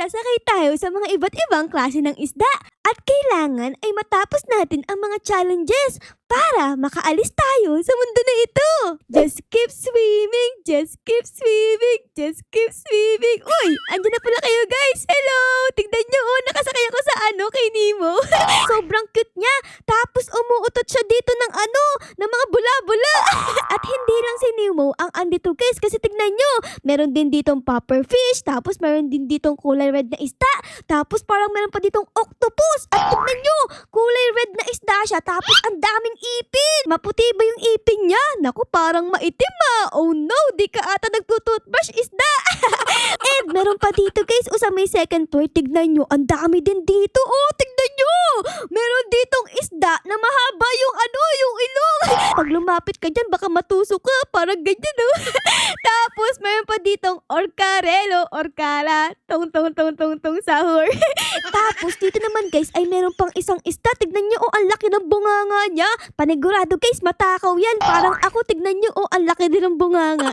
sasakay tayo sa mga iba't ibang klase ng isda. At kailangan ay matapos natin ang mga challenges para makaalis tayo sa mundo na ito. Just keep swimming, just keep swimming, just keep swimming. Uy, andyan na pala kayo guys. Hello! Tignan nyo, nakasakay ako sa kay Nemo. Sobrang cute niya. Tapos umuutot siya dito ng ng mga bula-bula. At hindi lang si Nemo ang andito guys, kasi tignan nyo, meron din ditong popper fish, tapos meron din ditong kulay red na isda, tapos parang meron pa ditong octopus. At tignan nyo, kulay red na isda siya, tapos ang daming ipin. Maputi ba yung ipin niya? Naku, parang maitim Oh no, di ka ata nagtututbrush isda. And meron pa dito guys, sa may second floor, tignan nyo, ang dami din dito. Tignan nyo, meron ditong isda na mahaba yung yung ilong. Pag lumapit ka dyan, baka matusok ka, parang ganyan Tapos meron pa ditong orcarelo, orcala, tong sahur. Tapos dito naman guys, ay meron pang isang isda. Tignan nyo, ang laki ng bunganga niya. Panigurado guys, matakaw yan. Parang ako, tignan nyo, ang laki din ng bunganga.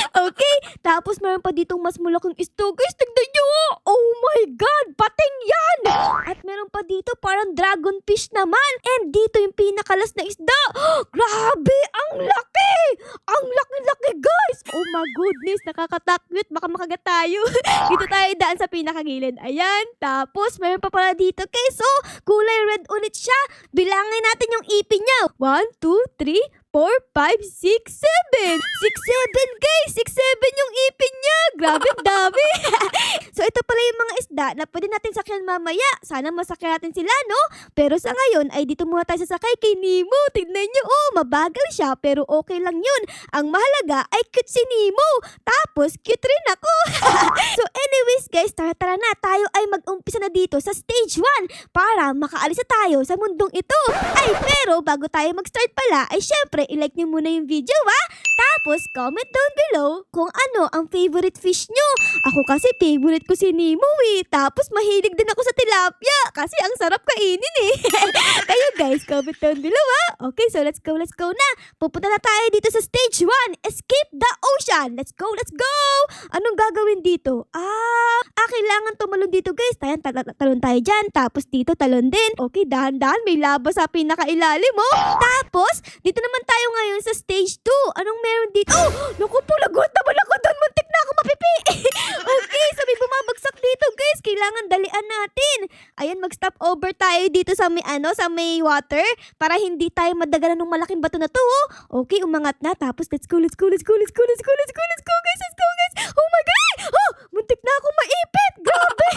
Okay, tapos meron pa ditong mas malaking isda guys. Tignan nyo, oh my god, pating yan. At meron pa dito parang dragon fish naman. And dito yung pinakalas na isda. Grabe, ang laki. Ang laki-laki guys. Oh my goodness, nakakatakot. Baka makagat tayo. Dito tayo daan sa pinakagilid. Ayan, tapos meron pa pala dito guys. Kulay red ulit siya. Bilangin natin yung ipin niya. 1, 2, 3, 4, 5, 6, 7. 6, 7 guys. 6, 7 yung ipin niya. Grabe, dami. So ito pala yung mga isda na pwede natin sakyan mamaya. Sana masakyan natin sila, no? Pero sa ngayon ay dito muna tayo sasakay kay Nemo. Tignan nyo, mabagal siya pero okay lang yun. Ang mahalaga ay cute si Nemo. Tapos cute rin ako. So anyways guys, tara na. Tayo ay mag-umpisa na dito sa stage 1 para makaalis na tayo sa mundong ito. Ay pero bago tayo mag-start pala, ay syempre i-like nyo muna yung video Tapos comment down below kung ano ang favorite fish nyo. Ako kasi favorite ko si Nemo Tapos mahilig din ako sa tilapia kasi ang sarap kainin Kayo guys, comment down below Okay, so let's go na. Pupunta na tayo dito sa stage 1. Escape the ocean. Let's go. Anong gagawin dito? Kailangan tumalon dito guys. Talon tayo dyan. Tapos dito talon din. Okay, dahan-dahan. May laba sa pinakailalim Tapos, dito naman tayo ngayon sa stage 2. Anong meron dito? Naku po, lagot naman ako doon. Muntik na ako mapipi. Okay, so may bumabagsak dito guys. Kailangan dalian natin. Ayan, mag-stop over tayo dito sa may sa may water para hindi tayo madagalan ng malaking bato na to Okay, umangat na. Tapos, let's go guys. Let's go guys. Oh my god! Muntik na ako maipit. Grabe.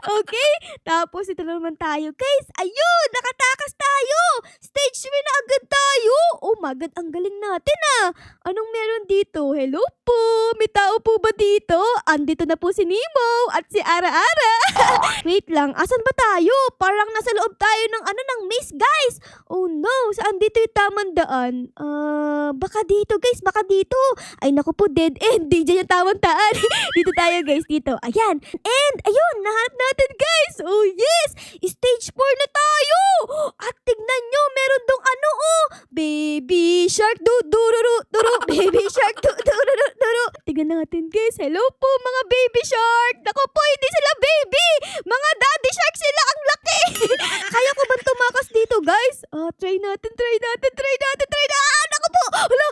Okay, tapos ito na naman tayo guys. Ayun, nakatakas tayo. Stage 3 na agad tayo. Oh my god, ang galing natin Anong meron dito? Hello po, may tao po ba dito? Andito na po si Nemo at si Ara-Ara. Wait lang, asan ba tayo? Parang nasa loob tayo ng ng maze guys. Oh no, saan dito yung tamang daan? Baka dito guys, baka dito. Ay naku po, dead end. Di dyan yung tamang daan. Dito tayo guys, dito. Ayan. And ayun, nahanap natin guys. Oh yes, stage 4 na tayo. At tignan nyo, meron dong baby shark dururu. Baby shark dururu. Tignan natin guys. Hello po mga baby shark. Naku po, hindi sila baby. Mga daddy shark sila, ang laki. Kaya ko ba tumakas dito guys? Try natin. Naku po. Hala.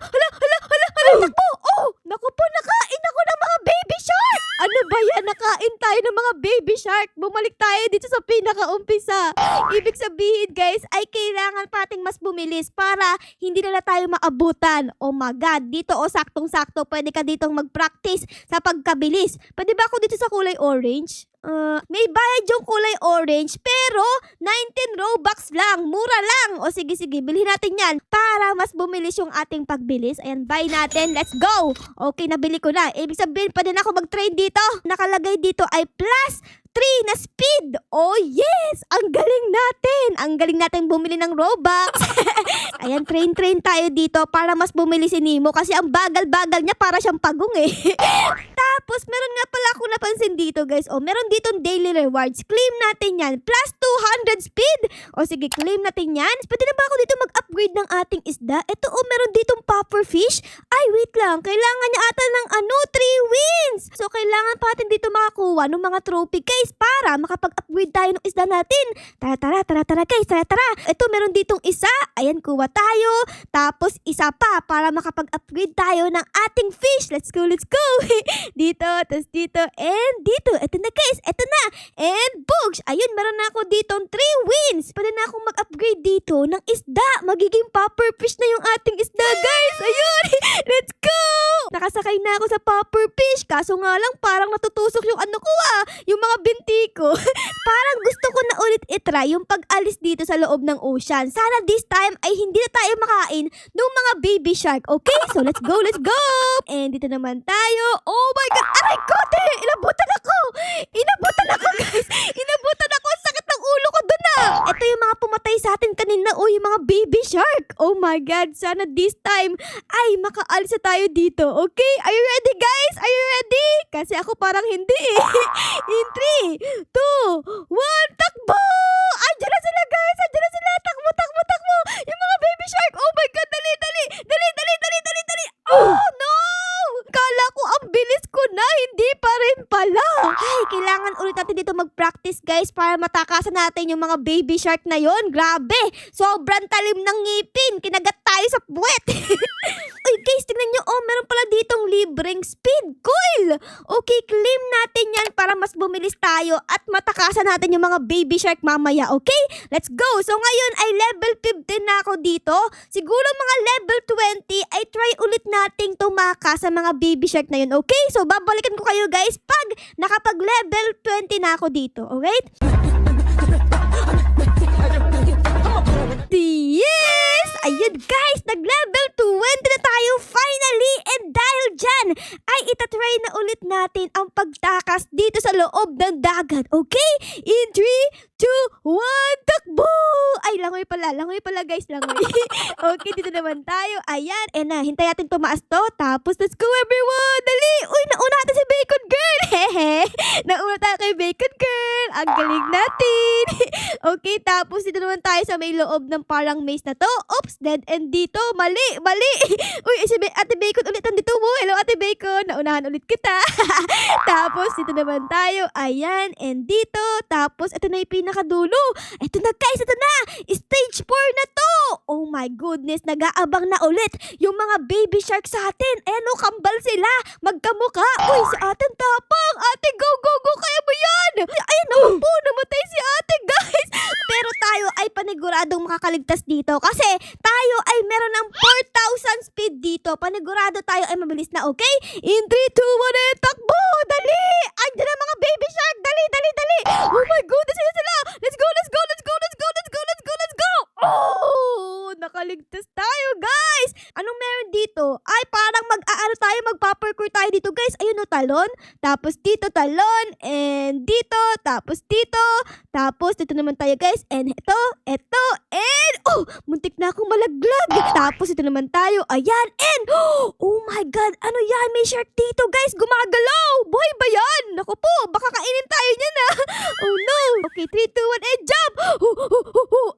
Naku. Naku po, nakain ako ng mga baby shark. Ano ba yan? Nakain tayo ng mga baby shark. Bumalik tayo dito sa pinakaumpisa. Ibig sabihin guys, ay kailangan pating mas bumilis para hindi na tayo maabutan. Oh my god, dito saktong-sakto. Pwede ka ditong mag-practice sa pagkabilis. Pwede ba ako dito sa kulay orange? May bayad yung kulay orange pero 19 Robux lang. Mura lang. O sige, bilhin natin yan para mas bumilis yung ating pagbilis. Ayan, buy natin. Let's go. Okay, nabili ko na. Ibig sabihin, pwede na ako mag-trade dito. Nakalagay dito ay plus 3 na speed. Oh yes! Ang galing natin. Ang galing natin bumili ng Robux. Ayan, train tayo dito para mas bumili si Nemo kasi ang bagal-bagal niya para siyang pagong Tapos, meron nga pala ako napansin dito guys. Meron ditong daily rewards. Claim natin yan. Plus 200 speed. O sige, claim natin yan. Pwede na ba ako dito mag-upgrade ng ating isda? Ito meron ditong pufferfish. Ay, wait lang. Kailangan niya ata ng 3 wins. So, kailangan pa natin dito makakuha ng mga trophy guys para makapag-upgrade tayo ng isda natin. Tara guys, tara. Ito meron ditong isa. Ayan, kuha tayo. Tapos isa pa para makapag-upgrade tayo ng ating fish. Let's go. Dito, tapos dito, and dito. Ito na guys, ito na. And books. Ayun, meron na ako ditong 3 wins. Pwede na akong mag-upgrade dito ng isda. Magiging pufferfish na yung ating isda guys. Ayun, let's go. Nakasakay na ako sa pufferfish. Kaso nga lang, parang natutusok yung yung mga binti ko. Parang gusto ko na ulit itry yung pag-alis dito sa loob ng ocean. Sana this time ay hindi na tayo makain ng mga baby shark. Okay? So, let's go. And dito naman tayo. Oh my God! Aray ko! Inabutan ako guys! Inabutan ako! Ang sakit ng ulo ko dun na! Ito yung mga pumatay sa atin kanina. Yung mga baby shark. Oh my God! Sana this time ay makaalis na tayo dito. Okay? Are you ready guys? Are you ready? Kasi ako parang hindi eh. In 3, 2, 1, takbo! Andiyan na sila guys! Andiyan na sila! Takbo! Yung mga baby shark! Oh my God! Dali! Oh no! Kala ko ang bilis ko na, hindi pa rin pala. Ay, kailangan ulit natin dito mag-practice guys para matakasan natin yung mga baby shark na yon. Grabe, sobrang talim ng ngipin. Kinagat tayo sa puwet. Uy guys, tingnan nyo. Meron pala ditong libreng speed coil. Okay, claim natin yan para mas bumilis tayo at matakasan natin yung mga baby shark mamaya. Okay, let's go. So ngayon ay level 15 na ako dito. Siguro mga level 20 ay try ulit nating tumakas sa mga baby shark na yun. Okay, so babalikan ko kayo guys pag nakapag level 20 na ako dito. Alright? Yes! Ayun guys, nag-level 20 na tayo finally, and dahil dyan ay itatry na ulit natin ang pagtakas dito sa loob ng dagat. Okay? In 3, 2, 1, takbo! Ay, langoy pala guys, langoy. Okay, dito naman tayo. Ayan, hintay natin tumaas to. Tapos, let's go everyone! Dali! Uy, nauna natin si Bacon Girl! Hehe! Nauna tayo kay Bacon Girl! Ang galing natin! Okay, tapos dito naman tayo sa may loob ng parang maze na to. Oops, dead end dito. Mali! Uy, si Ate Bacon ulit nandito mo. Hello, Ate Bacon. Naunahan ulit kita. Tapos, dito naman tayo. Ayan, and dito. Tapos, ito na yung pinakadulo. Ito na guys, ito na. Stage 4 na to. Oh my goodness, nag-aabang na ulit yung mga baby shark sa atin. Ayan o, kambal sila. Magkamuka. Uy, si atin tapang. Ate, go. Kaya mo yan. Ayan, naman po. Namatay si ate, guys. Pero tayo ay paniguradong makakaligtas dito kasi tayo ay meron ng 4,000 speed dito. Panigurado tayo ay mabilis na, okay? In 3, 2, 1, and takbo! Dali! Andiyan na mga baby shark! Dali! Oh my goodness, sila sila! Let's go! Oh! Nakaligtas tayo, guys! Anong meron dito? Ay, parang magpa-parkour tayo dito, guys. Ayun o, talon. Tapos dito, talon. And dito. Tapos dito. Tapos dito naman tayo, guys. And ito. And, muntik na akong malaglag. Tapos ito naman tayo. Ayan. And, oh my God. Ano yan? May shark dito, guys. Gumagalaw. Buhay ba yan? Naku po, baka kainin tayo niyan, ah. Oh no. Okay, 3, 2, 1, and jump.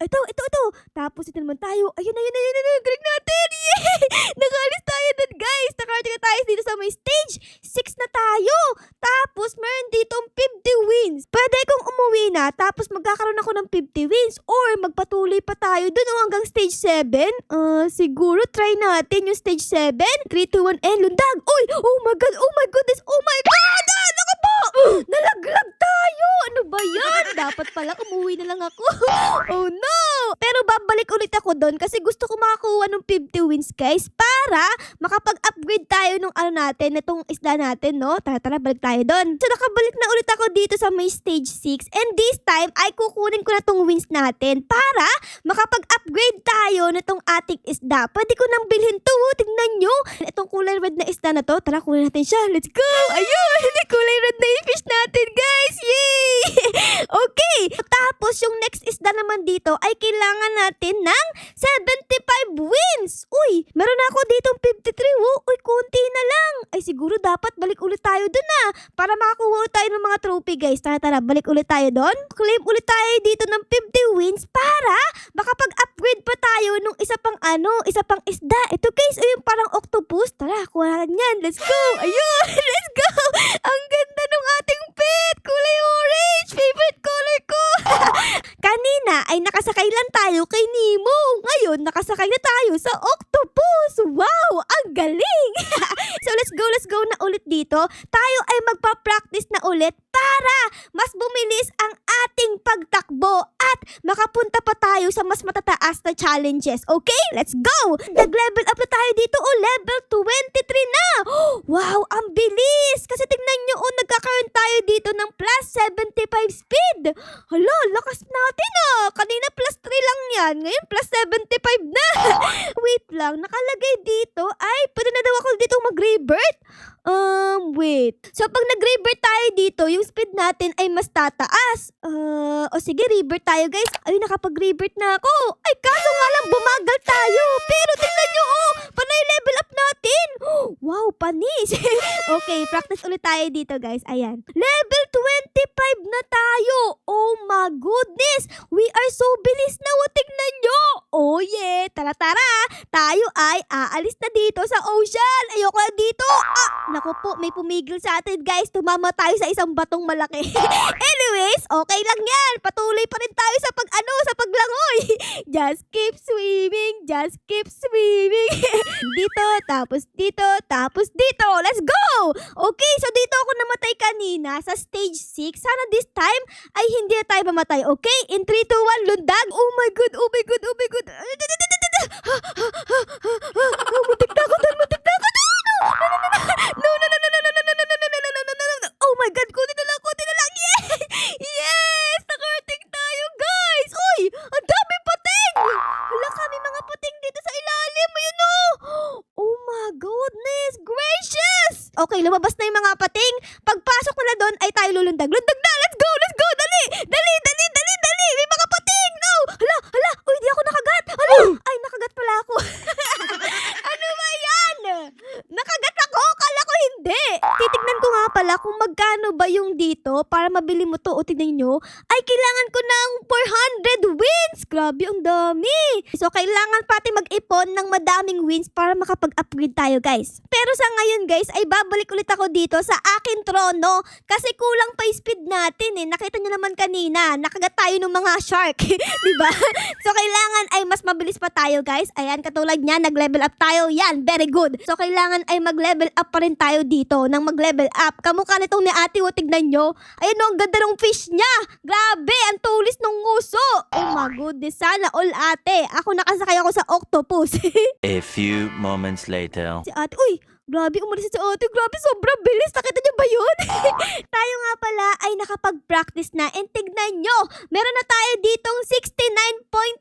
Ito. Tapos ito naman tayo. Ayun. Galing natin. Yay! Nakalis tayo dun, guys. Nakarating na tayo dito sa may stage 6 na tayo. Tapos, meron ditong 50 wins. Pwede kong umuwi na, tapos magkakaroon ako ng 50 wins. Or, magpatuloy pa tayo dun hanggang stage 7. Siguro, try natin yung stage 7. 3, 2, 1, and lundag. Uy! Oh my goodness! Oh my God! Naku po! Nalaglag tayo! Ano ba yan? Dapat pala umuwi na lang ako. Oh no! Pero babalik ulit ako doon kasi gusto ko makakuha ng 50 wins, guys, para makapag-upgrade tayo nung natin, itong isda natin, no? Tara, balik tayo doon. So, nakabalik na ulit ako dito sa may stage 6, and this time ay kukunin ko na tong wins natin para makapag-upgrade tayo nitong ating isda. Pwede ko nang bilhin to, tingnan nyo. Itong kulay red na isda na to. Tara, kunin natin siya. Let's go! Ayun! Kulay red na yung fish natin, guys! Yay! Okay! Tapos, yung next isda naman dito ay kailangan natin ng 75 wins! Uy! Meron ako ditong 53. Uy, konti na lang. Ay, siguro dapat balik ulit tayo dun para makakuha ulit tayo ng mga trophy, guys. Tara, balik ulit tayo dun. Claim ulit tayo dito ng 50 wins para makapag-upgrade pa tayo nung isa pang isda. Ito, guys, yung parang octopus. Tara, kuha yan. Let's go! Ayun! Let's go! Ang ganda ng ating pet! Kulay orange! Favorite color ko! Kanina ay nakasakay lang tayo kay Nemo. Ngayon, nakasakay na tayo sa octopus. Wow! Ang galing! So, let's go na ulit dito. Tayo ay magpa-practice na ulit para mas bumilis ang ating pagtakbo at makapunta pa tayo sa mas matataas na challenges. Okay? Let's go! Nag-level up na tayo dito. Level 23 na! Wow! Ang bilis! Kasi tingnan nyo, nagkakaroon tayo dito ng plus 75 speed. Hala, lakas natin Kanina plus 3 lang yan. Ngayon plus 75 na. Wait lang, nakalagay dito ay pwede na daw ako dito mag-rebirth. Wait. So, pag nag-rebirth tayo dito, yung speed natin ay mas tataas. Sige, rebirth tayo, guys. Ay, nakapag-rebirth na ako. Ay, kaso nga lang, bumagal tayo. Pero tingnan nyo, panay level up natin. Wow, panis. Okay, practice ulit tayo dito, guys. Ayan. Level 25 na tayo. Oh my goodness. We are so bilis na. Tingnan nyo. Oh yeah. Tara. Tayo ay aalis na dito sa ocean. Ayoko na dito. Naku po, may pumigil sa atin, guys. Tumama tayo sa isang batong malaki. Anyways, okay lang yan. Patuloy pa rin tayo sa paglangoy. Just keep swimming. Dito, tapos dito. Let's go! Okay, so dito ako namatay kanina sa stage 6. Sana this time ay hindi na tayo mamatay. Okay? In 3, 2, 1, lundag. Oh my god. Mutik na ako doon. No. Oh my god, kunin na lang. Yes! Nakarating tayo, guys! Uy! Ang dami pating! Wala kami mga pating dito sa ilalim. Ayun Oh my goodness gracious! Okay, lumabas na yung mga pating. Pagpasok ko na doon ay tayo lulundag. Lundag na! Let's go! Dali! May mga pating! No! Hala! Uy, di ako nakagat! Ay, nakagat pala ako. Ano ba yan? Nakagat ako? Kala ko hindi. Titignan ko nga pala kung magkano ba yung dito para mabili mo to. O tignan nyo, ay kailangan ko ng 400 wins. Grabe, ang dami. So, kailangan pati mag-ipon ng madaming wins para makapag-upgrade tayo, guys. Pero sa ngayon, guys, ay babalik ulit ako dito sa akin trono kasi kulang pa yung speed natin Nakita nyo naman kanina, nakagat tayo ng mga shark. Diba? So, kailangan ay mas mabilis pa tayo, guys. Ayan, katulad niya, nag-level up tayo. Yan, very good. So, kailangan ay mag-level up pa rin tayo dito. Nang mag-level up, kamukha nitong ni ate, tignan nyo. Ayan ang ganda ng fish niya. Grabe, ang tulis ng nguso. Oh my goodness, sana all ate. Ako nakasakay ako sa octopus. A few moments later. Si ate, uy, grabe, umalis si ate. Grabe, sobrang bilis. Nakita niyo ba yun? Tayo nga pala ay nakapag-practice na. And tignan nyo, meron na tayo ditong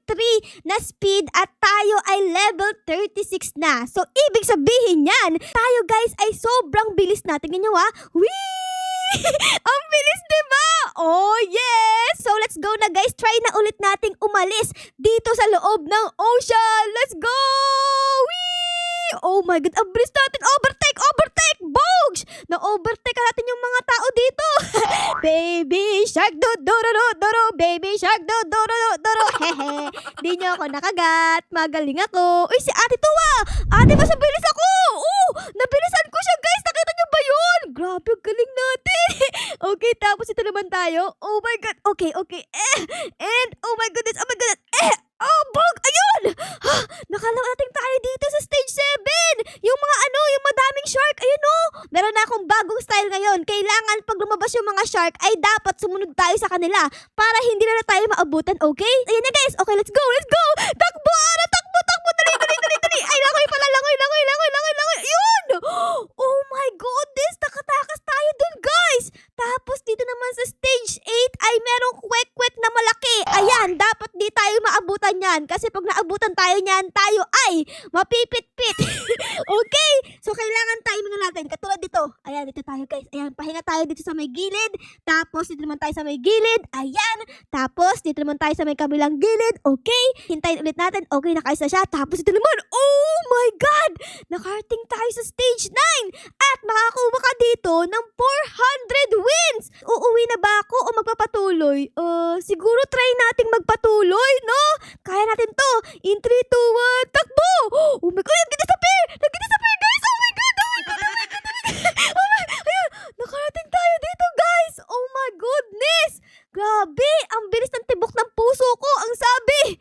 69.3 na speed at tayo ay level 36 na. So, ibig sabihin yan, tayo guys ay sobrang bilis na. Tignan nyo Whee! Ang bilis, diba? Oh, yes! So, let's go na guys. Try na ulit nating umalis dito sa loob ng ocean. Let's go! Whee! Oh my God, ang bilis natin. Overtake! Bogs! Na-overtake natin yung mga tao dito. Baby shark, do-do-do-do-do. Baby shark, do-do-do-do-do. Hehe. Di nyo ako nakagat. Magaling ako. Uy, si ate to Ate, mas bilis ako. Nabilisan ko siya, guys. Nakita nyo ba yun? Grabe, ang galing natin. Okay, tapos ito naman tayo. Oh my God. Okay. And, oh my goodness. Bog! Ayun! Nakalating tayo dito sa stage 7. Yung mga yung madaming shark. Ayun Meron na akong bagong style ngayon. Kailangan pag lumabas yung mga shark ay dapat sumunod tayo sa kanila para hindi na tayo maabutan, okay? Ayan na guys. Okay, let's go. Takbo, Ara! Takbo! Dali! Ay, langoy pala. Langoy. Ayun! Oh my goodness! Nakatakas tayo dun, guys! Tapos dito naman sa stage 8 ay merong kwek-kwek na malaki. Ayan, dapat di tayo maabutan yan. Kasi pag naabutan tayo niyan, tayo ay mapipit-pit. Okay? So, kailangan timing natin. Katulad dito. Ayan, dito tayo guys. Ayan, pahinga tayo dito sa may gilid. Tapos, dito naman tayo sa may gilid. Ayan. Tapos, dito naman tayo sa may kabilang gilid. Okay. Hintayin ulit natin. Okay, nakaayos na siya. Tapos, dito naman. Oh my God! Nakarating tayo sa stage 9. At makakuha ka dito ng 400 wins. Uuwi na ba ako o magpapatuloy? Siguro try nating magpatuloy, no? Kaya natin to. In 3, 2, 1, takbo! Oh my God, nag-disappear! Nag-disappear, guys! Oh my God! Oh my God! Oh my God! Oh my God! Ayun! Nakarating tayo dito, guys! Oh my goodness! Grabe! Ang bilis ng tibok ng puso ko! Ang sabi!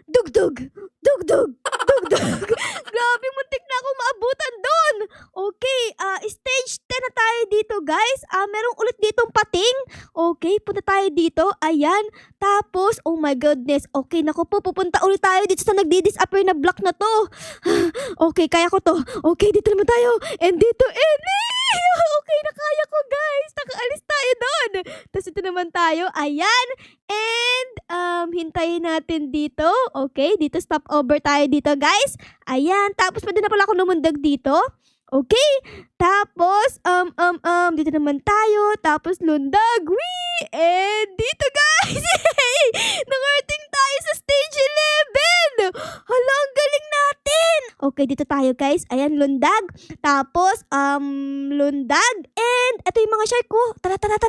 Dugdug! Dugdug! Dugdug! Grabe, muntik na ako maabutan doon! Okay, stage 10 na tayo dito, guys. Merong ulit ditong pating. Okay, punta tayo dito. Ayan. Tapos, oh my goodness. Okay, naku po, pupunta ulit tayo dito sa nagdi-disappear na block na to. Okay, kaya ko to. Okay, dito naman tayo. And dito, and okay, nakaya ko, guys. Nakaalis tayo doon. Tapos ito naman tayo. Ayan. And, hintayin natin dito. Okay, dito stop over tayo dito, guys. Ayan. Tapos, pwede na pala ako lumundag dito. Okay? Tapos, dito naman tayo. Tapos, lundag. Wee! And dito, guys! Nakarating tayo sa stage 11! Hala, ang galing natin! Okay, dito tayo, guys. Ayan, lundag. Tapos, lundag. And, ito yung mga shark ko. Tara. Dali.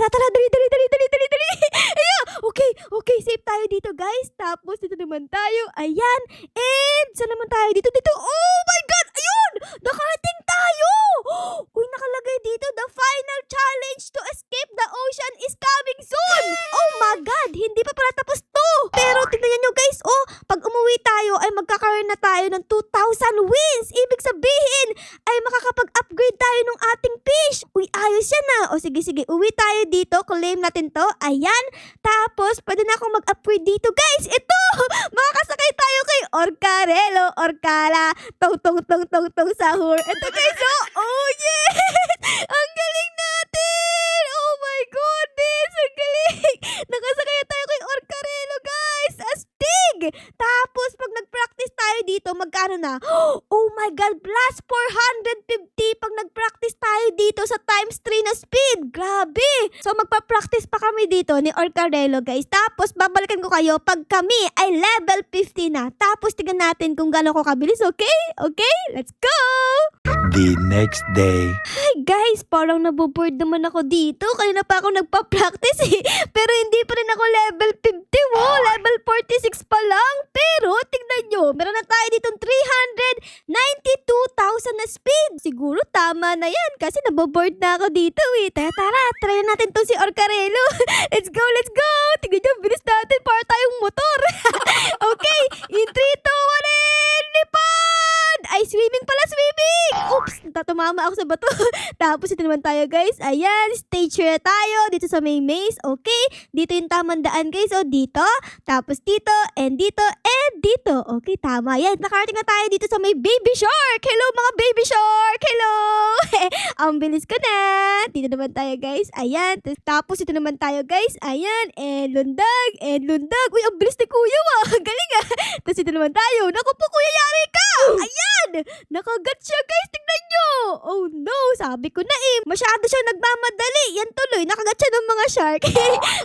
Ayan! Okay, safe tayo dito, guys. Tapos, dito naman tayo. Ayan. And, saan naman tayo? Dito. Oh my God! Ayun! Nakarating tayo! Uy, nakalagay dito, the final challenge to escape the ocean is coming soon! Oh my God! Hindi pa pala tapos to! Pero tingnan nyo guys, pag umuwi tayo ay magkakaroon na tayo ng 2,000 wins! Ibig sabihin ay makakapag-upgrade tayo ng ating fish! Uy, ayos yan na! O sige, uwi tayo dito, claim natin to. Ayan. Tapos, pwede na akong mag-upgrade dito guys! Ito! Makakasakay tayo kay Orcarelo, Orcala, tong sahur. Ito guys, oh yes! Ang galing natin! Oh my goodness! Ang galing! Nakasakay tayo kay Orcarelo, guys! Astig! Tapos, pag nag-practice tayo dito, magkano na? Oh my God! Plus 450 pag nag-practice tayo dito sa times 3 na speed! Grabe! So, magpa-practice pa kami dito ni Orcarelo, guys. Tapos, babalikan ko kayo pag kami ay level 50 na. Tapos, tignan natin kung gano'n ko kabilis, okay? Okay? Let's go! The next day. Hi guys, parang naboboard naman ako dito. Kanina pa ako nagpa-practice Pero hindi pa rin ako level 50. Wow, level 46 pa lang. Pero tignan nyo, meron na tayo ditong 392,000 na speed. Siguro tama na yan kasi naboboard na ako dito Tara, try na natin to si Orcarelo. Let's go! Tignan nyo, bilis natin para tayong motor. Okay, in 3, 2, 1, and lipad! Ay, swimming pala, swimming! Oops, tumama ako sa bato. Tapos ito naman tayo guys. Ayan, stage na tayo dito sa may maze. Okay, dito yung tamang daan guys. O, dito. Tapos dito, and dito, and dito. Okay, tama yan. Nakarating na tayo dito sa may baby shark. Hello mga baby shark! Hello! Ang bilis ko na. Dito naman tayo guys. Ayan. Tapos ito naman tayo guys. Ayan, and lundag, and lundag. Uy, ang bilis ni kuya Galing Tapos ito naman tayo. Naku po kuya, yari ka! Ayan! Nakagat siya guys. Tignan nyo! Oh no! Sabi ko na masyado siyang nagmamadali. Yan tuloy. Nakagat siya ng mga shark.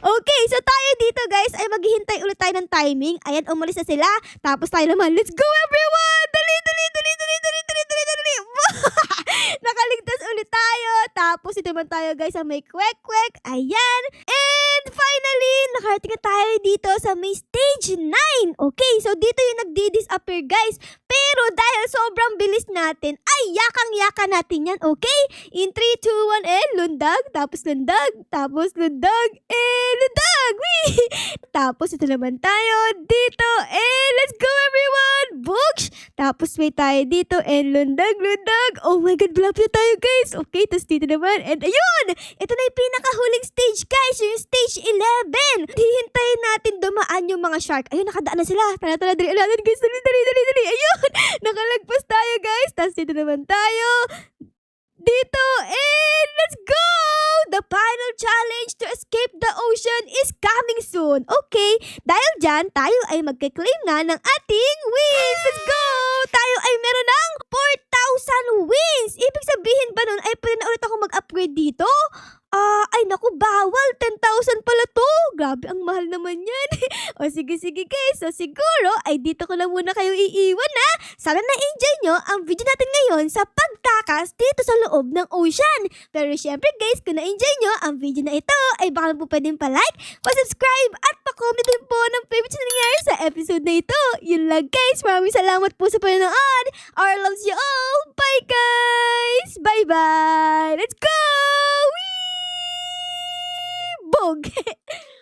Okay, so tayo dito guys ay maghihintay ulit tayo ng timing. Ayan, umalis na sila. Tapos tayo naman. Let's go everyone! Dali! Nakaligtas ulit tayo. Tapos ito naman tayo guys sa may kwek-kwek. Ayan. And finally, nakarating na tayo dito sa may stage 9. Okay, so dito yung nagdi-disappear guys. Pero dahil sobrang bilis natin, ay yakang-yaka natin yan, okay? In 3, 2, 1, and lundag, tapos lundag, tapos lundag, and lundag! Wee! Tapos ito naman tayo dito, and let's go everyone! Books! Tapos may tayo dito, and lundag. Oh my God, malapit na tayo guys! Okay, tapos dito naman, and ayun! Ito na yung pinakahuling stage guys, yung stage 11! Hihintayin natin dumaan yung mga shark. Ayun, nakadaan na sila. Tara, dali natin guys, dali! Ayun! Nakalagpas tayo guys. Tapos dito naman tayo. Dito. And let's go! The final challenge to escape the ocean is coming soon. Okay, dahil dyan, tayo ay magka-claim nga ng ating wins. Let's go! Tayo ay meron ng 4,000 wins. Ibig sabihin ba nun ay pwede na ulit ako mag-upgrade dito? Ay naku, bawal. 10,000 pala to. Grabe, ang mahal naman yan. O sige guys. So siguro ay dito ko lang muna kayo iiwan na. Sana na-enjoy nyo ang video natin ngayon sa pagtakas dito sa loob ng ocean. Pero syempre guys, kung na-enjoy nyo ang video na ito, ay baka po pwedeng pa-like, pa-subscribe, at pa-comment din po ng favorite na nangyari sa episode na ito. Yun lang guys. Maraming salamat po sa panonood. Our loves you all. Bye guys! Bye-bye! Let's go! Whee! Bog!